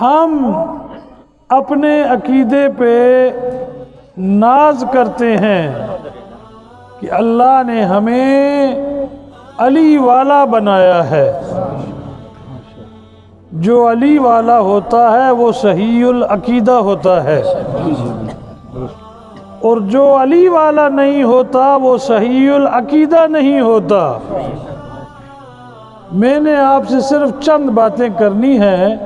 ہم اپنے عقیدے پہ ناز کرتے ہیں کہ اللہ نے ہمیں علی والا بنایا ہے۔ جو علی والا ہوتا ہے وہ صحیح العقیدہ ہوتا ہے، اور جو علی والا نہیں ہوتا وہ صحیح العقیدہ نہیں ہوتا۔ میں نے آپ سے صرف چند باتیں کرنی ہیں،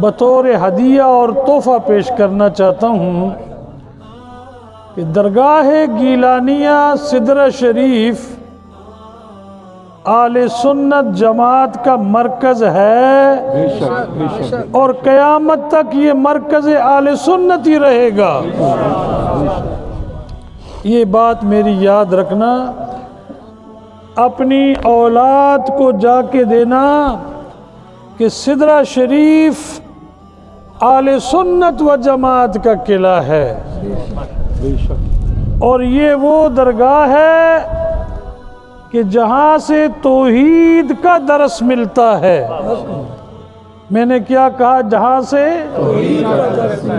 بطور ہدیہ اور تحفہ پیش کرنا چاہتا ہوں کہ درگاہ گیلانیہ سدرہ شریف اہل سنت جماعت کا مرکز ہے، اور قیامت تک یہ مرکز اہل سنت ہی رہے گا۔ یہ بات میری یاد رکھنا، اپنی اولاد کو جا کے دینا کہ سدرہ شریف اہل سنت و جماعت کا قلعہ ہے، اور یہ وہ درگاہ ہے کہ جہاں سے توحید کا درس ملتا ہے۔ میں نے کیا کہا؟ جہاں سے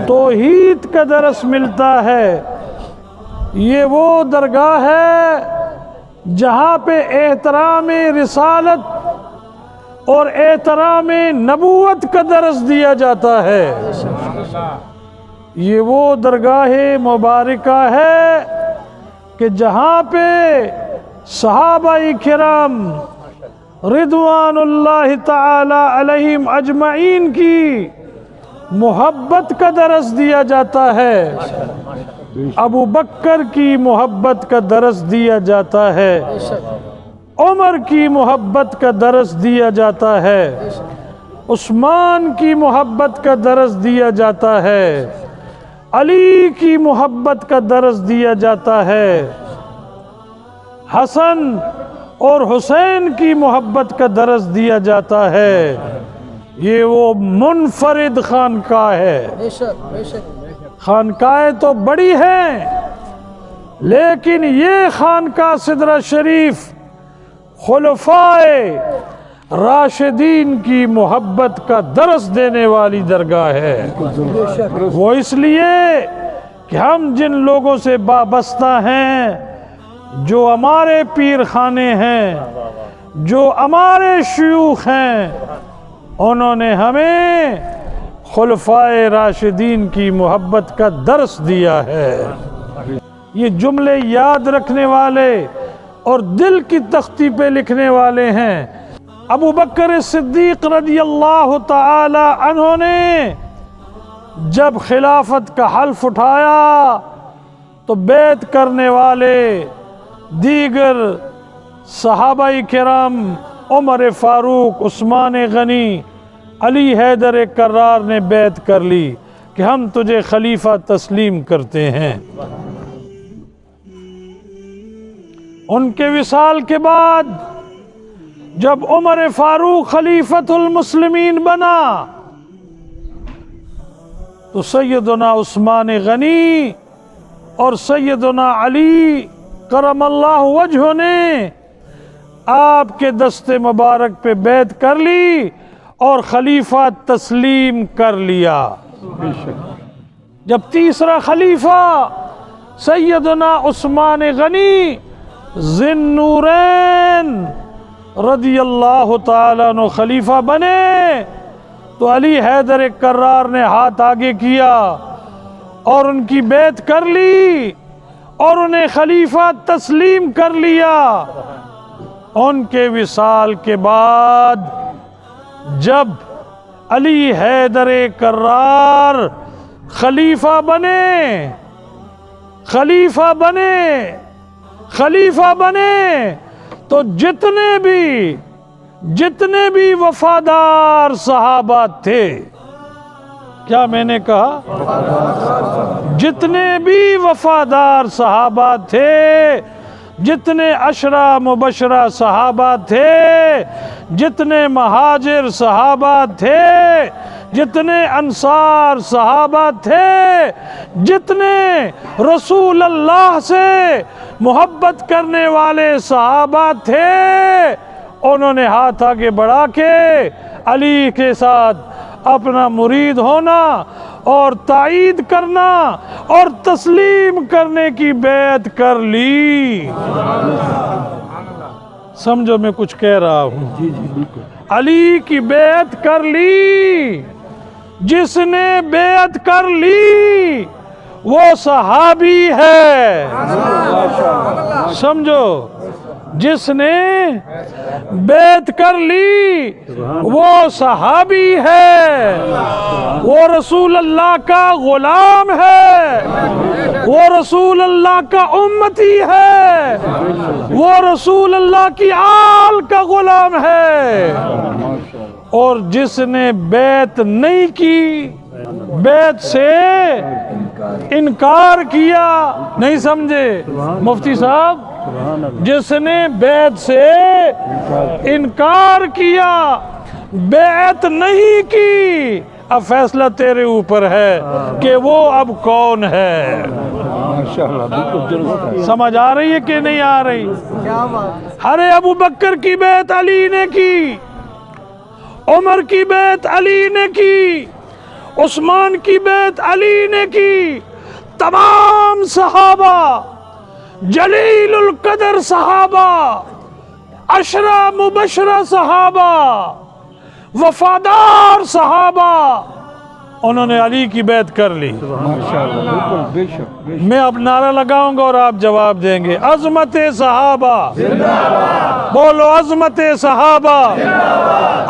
توحید کا درس ملتا ہے۔ یہ وہ درگاہ ہے جہاں پہ احترام رسالت اور احترام نبوت کا درس دیا جاتا ہے۔ یہ وہ درگاہ مبارکہ ہے کہ جہاں پہ صحابہ کرام رضوان اللہ تعالی علیہم اجمعین کی محبت کا درس دیا جاتا ہے، ابو بکر کی محبت کا درس دیا جاتا ہے، عمر کی محبت کا درس دیا جاتا ہے، عثمان کی محبت کا درس دیا جاتا ہے، علی کی محبت کا درس دیا جاتا ہے، حسن اور حسین کی محبت کا درس دیا جاتا ہے۔ یہ وہ منفرد خانقاہ ہے۔ خانقاہیں تو بڑی ہیں، لیکن یہ خانقاہ سدرہ شریف خلفائے راشدین کی محبت کا درس دینے والی درگاہ ہے۔ وہ اس لیے کہ ہم جن لوگوں سے وابستہ ہیں، جو ہمارے پیر خانے ہیں، جو ہمارے شیوخ ہیں، انہوں نے ہمیں خلفائے راشدین کی محبت کا درس دیا ہے۔ یہ جملے یاد رکھنے والے اور دل کی تختی پہ لکھنے والے ہیں۔ ابو بکر صدیق رضی اللہ تعالی عنہ نے جب خلافت کا حلف اٹھایا تو بیعت کرنے والے دیگر صحابہ کرام عمر فاروق، عثمان غنی، علی حیدر کرار نے بیعت کر لی کہ ہم تجھے خلیفہ تسلیم کرتے ہیں۔ ان کے وصال کے بعد جب عمر فاروق خلیفۃ المسلمین بنا تو سیدنا عثمان غنی اور سیدنا علی کرم اللہ وجہ نے آپ کے دست مبارک پہ بیعت کر لی اور خلیفہ تسلیم کر لیا۔ جب تیسرا خلیفہ سیدنا عثمان غنی ذی النورین رضی اللہ تعالیٰ عنہ خلیفہ بنے تو علی حیدر کرار نے ہاتھ آگے کیا اور ان کی بیعت کر لی اور انہیں خلیفہ تسلیم کر لیا۔ ان کے وصال کے بعد جب علی حیدر کرار خلیفہ بنے تو جتنے بھی وفادار صحابہ تھے، کیا میں نے کہا؟ جتنے بھی وفادار صحابہ تھے، جتنے عشرہ مبشرہ صحابہ تھے، جتنے مہاجر صحابہ تھے، جتنے انصار صحابہ تھے، جتنے رسول اللہ سے محبت کرنے والے صحابہ تھے، انہوں نے ہاتھ آگے بڑھا کے علی کے ساتھ اپنا مرید ہونا اور تائید کرنا اور تسلیم کرنے کی بیعت کر لی۔ سمجھو میں کچھ کہہ رہا ہوں۔ علی کی بیعت کر لی، جس نے بیعت کر لی وہ صحابی ہے۔ سمجھو، جس نے بیعت کر لی وہ صحابی ہے، وہ رسول اللہ کا غلام ہے، وہ رسول اللہ کا امتی ہے، وہ رسول اللہ کی آل کا غلام ہے۔ اور جس نے بیعت نہیں کی، بیعت سے انکار کیا، نہیں سمجھے مفتی صاحب، جس نے بیعت سے انکار کیا، بیعت نہیں کی، اب فیصلہ تیرے اوپر ہے کہ وہ اب کون ہے۔ سمجھ آ رہی ہے کہ نہیں آ رہی؟ ارے ابو بکر کی بیعت علی نے کی، عمر کی بیعت علی نے کی، عثمان کی بیعت علی نے کی، تمام صحابہ، جلیل القدر صحابہ، عشرہ مبشرہ صحابہ، وفادار صحابہ، انہوں نے علی کی بیعت کر لی۔ میں اب نعرہ لگاؤں گا اور آپ جواب دیں گے۔ عظمت صحابہ، بولو عظمت صحابہ،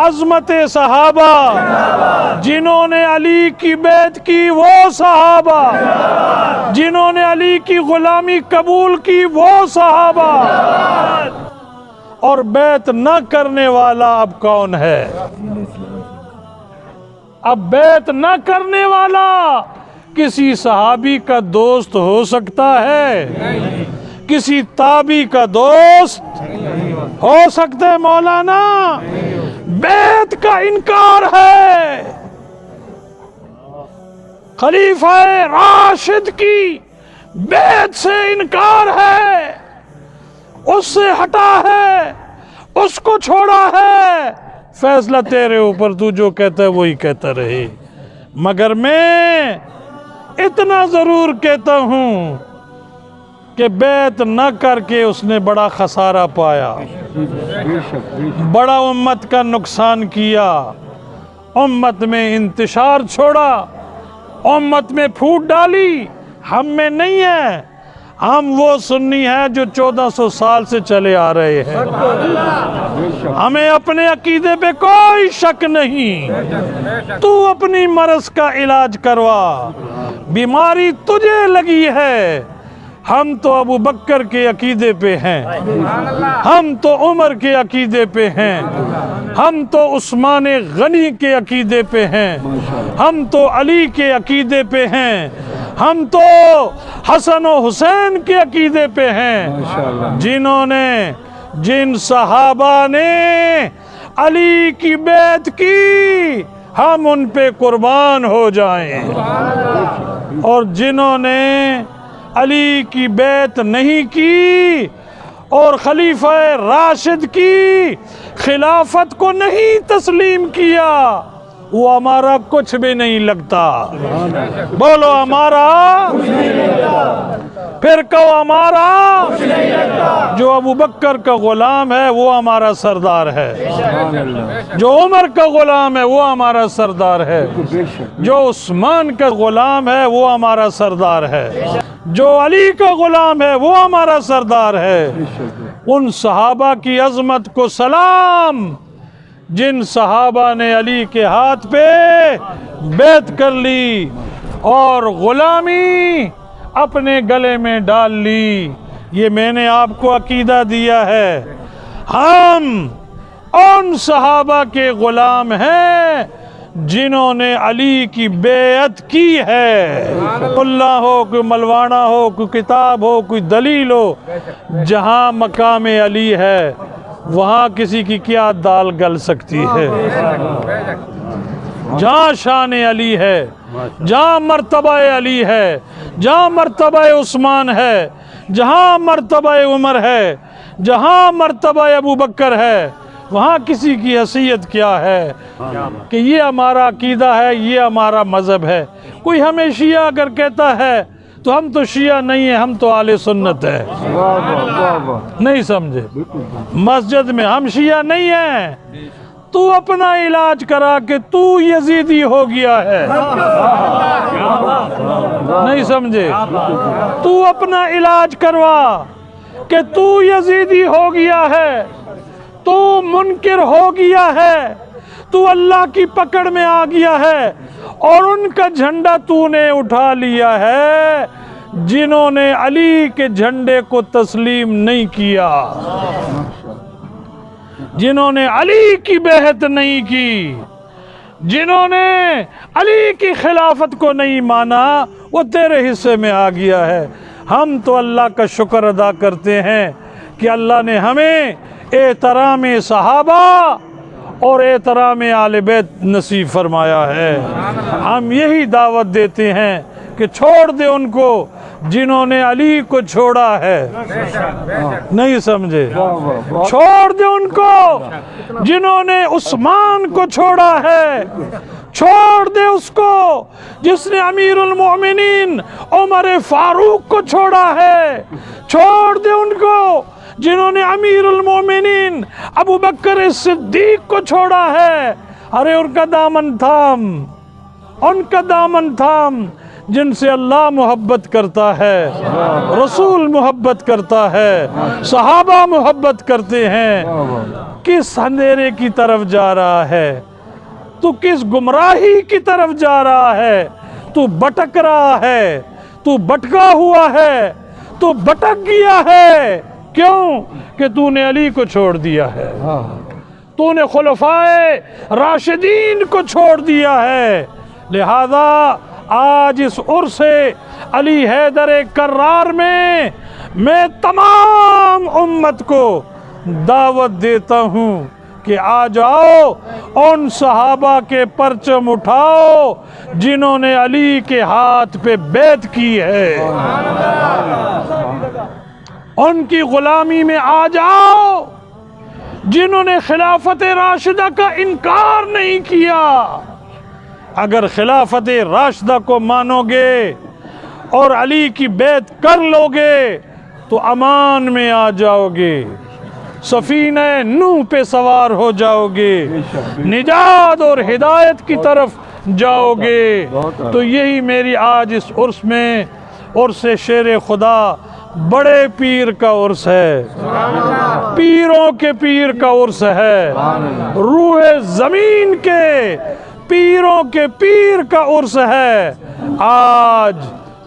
عظمت صحابہ، جنہوں نے علی کی بیعت کی وہ صحابہ، جنہوں نے علی کی غلامی قبول کی وہ صحابہ۔ اور بیعت نہ کرنے والا اب کون ہے؟ اب بیعت نہ کرنے والا کسی صحابی کا دوست ہو سکتا ہے؟ کسی تابعی کا دوست ہو سکتا ہے مولانا؟ بیعت کا انکار ہے، خلیفہ راشد کی بیعت سے انکار ہے، اس سے ہٹا ہے، اس کو چھوڑا ہے۔ فیصلہ تیرے اوپر، تو جو کہتا ہے وہی کہتا رہے، مگر میں اتنا ضرور کہتا ہوں کہ بیعت نہ کر کے اس نے بڑا خسارہ پایا، بڑا امت کا نقصان کیا، امت میں انتشار چھوڑا، امت میں پھوٹ ڈالی۔ ہم میں نہیں ہے، ہم وہ سنی ہیں جو 1400 سال سے چلے آ رہے ہیں، ہمیں اپنے عقیدے پہ کوئی شک نہیں۔ تو اپنی مرض کا علاج کروا، بیماری تجھے لگی ہے، ہم تو ابو بکر کے عقیدے پہ ہیں، ہم تو عمر کے عقیدے پہ ہیں، ہم تو عثمان غنی کے عقیدے پہ ہیں، ہم تو علی کے عقیدے پہ ہیں، ہم تو حسن و حسین کے عقیدے پہ ہیں، جن صحابہ نے علی کی بیعت کی ہم ان پہ قربان ہو جائیں، اور جنہوں نے علی کی بیعت نہیں کی اور خلیفہ راشد کی خلافت کو نہیں تسلیم کیا، وہ ہمارا کچھ بھی نہیں لگتا۔ بولو ہمارا، پھر کہو ہمارا۔ جو ابو بکر کا غلام ہے وہ ہمارا سردار ہے، جو عمر کا غلام ہے وہ ہمارا سردار ہے، جو عثمان کا غلام ہے وہ ہمارا سردار ہے، جو علی کا غلام ہے وہ ہمارا سردار ہے۔ ان صحابہ کی عظمت کو سلام جن صحابہ نے علی کے ہاتھ پہ بیعت کر لی اور غلامی اپنے گلے میں ڈال لی۔ یہ میں نے آپ کو عقیدہ دیا ہے، ہم ان صحابہ کے غلام ہیں جنہوں نے علی کی بیعت کی ہے۔ اللہ ہو، کوئی ملوانا ہو، کوئی کتاب ہو، کوئی دلیل ہو، جہاں مقام علی ہے وہاں کسی کی کیا دال گل سکتی ہے؟ جہاں شان علی ہے، جہاں مرتبہ علی ہے، جہاں مرتبہ عثمان ہے، جہاں مرتبہ عمر ہے، جہاں مرتبہ ابو بکر ہے، وہاں کسی کی حیثیت کیا ہے کہ یہ ہمارا عقیدہ ہے، یہ ہمارا مذہب ہے۔ کوئی ہمیں شیعہ اگر کہتا ہے تو ہم تو شیعہ نہیں ہیں، ہم تو اہل سنت ہے۔ نہیں سمجھے؟ مسجد میں ہم شیعہ نہیں ہیں۔ تو اپنا علاج کرا کہ تو یزیدی ہو گیا ہے۔ نہیں سمجھے؟ تو اپنا علاج کروا کہ تو یزیدی ہو گیا ہے، تو منکر ہو گیا ہے، تو اللہ کی پکڑ میں آ گیا ہے، اور ان کا جھنڈا تو نے اٹھا لیا ہے جنہوں نے علی کے جھنڈے کو تسلیم نہیں کیا، جنہوں نے علی کی بیعت نہیں کی، جنہوں نے علی کی خلافت کو نہیں مانا، وہ تیرے حصے میں آ گیا ہے۔ ہم تو اللہ کا شکر ادا کرتے ہیں کہ اللہ نے ہمیں احترام صحابہ اور احترام آل بیت نصیب فرمایا ہے۔ ہم یہی دعوت دیتے ہیں کہ چھوڑ دے ان کو جنہوں نے علی کو چھوڑا ہے۔ نہیں سمجھے؟ چھوڑ دے ان کو جنہوں نے عثمان کو چھوڑا ہے، چھوڑ دے اس کو جس نے امیر المؤمنین عمر فاروق کو چھوڑا ہے، چھوڑ دے ان کو جنہوں نے امیر المؤمنین ابو بکر صدیق کو چھوڑا ہے۔ ارے ان کا دامن تھام، ان کا دامن تھام جن سے اللہ محبت کرتا ہے، رسول محبت کرتا ہے، صحابہ محبت کرتے ہیں۔ کس اندھیرے کی طرف جا رہا ہے؟ تو کس گمراہی کی طرف جا رہا ہے؟ تو بھٹک رہا ہے، تو بھٹکا ہوا ہے، تو بھٹک گیا ہے۔ کیوں؟ کہ تو نے علی کو چھوڑ دیا ہے، تو نے خلفائے راشدین کو چھوڑ دیا ہے۔ لہذا آج اس عرس علی حیدر کرار میں تمام امت کو دعوت دیتا ہوں کہ آ جاؤ، ان صحابہ کے پرچم اٹھاؤ جنہوں نے علی کے ہاتھ پہ بیعت کی ہے، ان کی غلامی میں آ جاؤ جنہوں نے خلافت راشدہ کا انکار نہیں کیا۔ اگر خلافت راشدہ کو مانو گے اور علی کی بیعت کر لو گے تو امان میں آ جاؤ گے، سفینہ نوح پہ سوار ہو جاؤ گے، نجات اور ہدایت کی طرف جاؤ گے۔ تو یہی میری آج اس عرس میں، عرس شیر خدا، بڑے پیر کا عرس ہے، پیروں کے پیر کا عرس ہے، روح زمین کے پیروں کے پیر کا عرس ہے۔ آج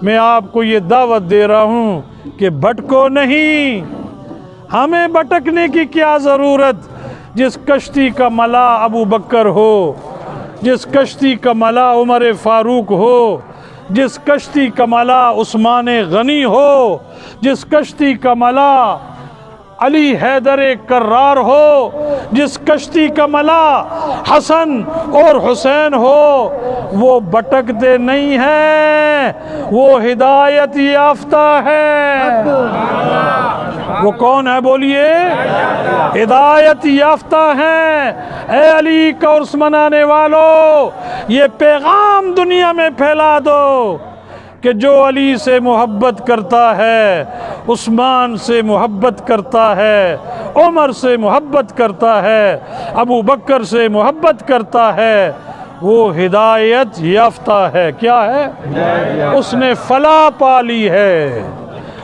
میں آپ کو یہ دعوت دے رہا ہوں کہ بھٹکو نہیں۔ ہمیں بھٹکنے کی کیا ضرورت؟ جس کشتی کا ملا ابو بکر ہو، جس کشتی کا ملا عمر فاروق ہو، جس کشتی کا ملا عثمان غنی ہو، جس کشتی کا ملا علی حیدر کرار ہو، جس کشتی کا ملا حسن اور حسین ہو، وہ بھٹکتے نہیں ہیں، وہ ہدایت یافتہ ہے۔ وہ کون ہے بولیے؟ ہدایت یافتہ ہیں۔ اے علی کا عرس منانے والو، یہ پیغام دنیا میں پھیلا دو کہ جو علی سے محبت کرتا ہے، عثمان سے محبت کرتا ہے، عمر سے محبت کرتا ہے، ابو بکر سے محبت کرتا ہے، وہ ہدایت یافتہ ہے۔ کیا ہے؟ اس نے فلاح پا لی ہے،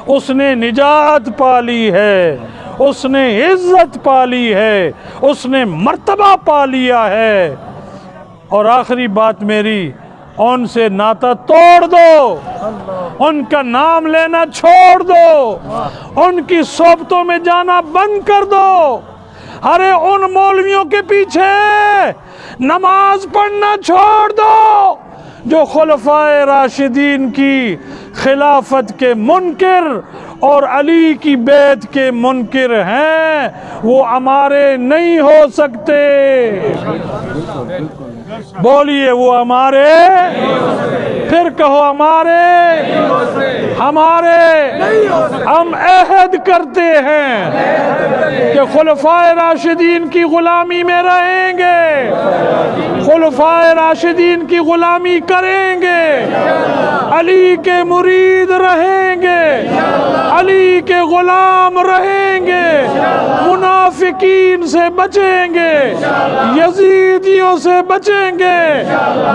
اس نے نجات پا لی ہے، اس نے عزت پا لی ہے، اس نے مرتبہ پا لیا ہے۔ اور آخری بات میری، ان سے ناطہ توڑ دو، ان کا نام لینا چھوڑ دو، ان کی صحبتوں میں جانا بند کر دو۔ ارے ان مولویوں کے پیچھے نماز پڑھنا چھوڑ دو جو خلفائے راشدین کی خلافت کے منکر اور علی کی بیعت کے منکر ہیں، وہ ہمارے نہیں ہو سکتے۔ بولیے، وہ ہمارے پھر کہو ہمارے ہم عہد کرتے ہیں کہ خلفائے راشدین کی غلامی میں رہیں گے، خلفائے راشدین کی غلامی کریں گے، علی کے مرید رہیں گے، علی کے غلام رہیں گے، منافقین سے بچیں گے، یزیدیوں سے بچیں گے،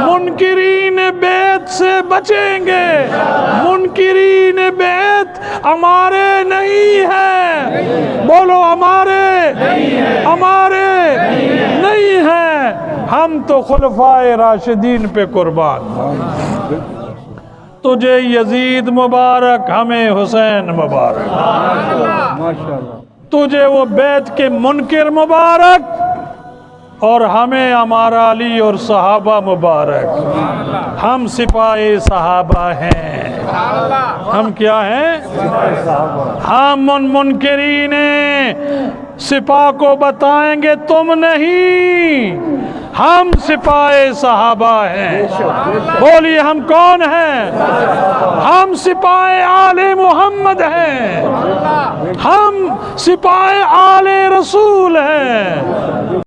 منکرین بیت سے بچیں گے۔ منکرین بیت ہمارے نہیں ہیں، بولو ہمارے نہیں ہیں، ہم تو خلفائے راشدین پہ قربان۔ تجھے یزید مبارک، ہمیں حسین مبارک، تجھے وہ بیت کے منکر مبارک، اور ہمیں ہمارا علی اور صحابہ مبارک۔ ہم سپاہی صحابہ ہیں، ہم کیا ہیں؟ ہم ان منکرین سپاہ کو بتائیں گے تم نہیں، ہم سپاہی صحابہ ہیں۔ بولیے ہم کون ہیں؟ ہم سپاہی آل محمد ہیں، ہم سپاہی آل رسول ہیں۔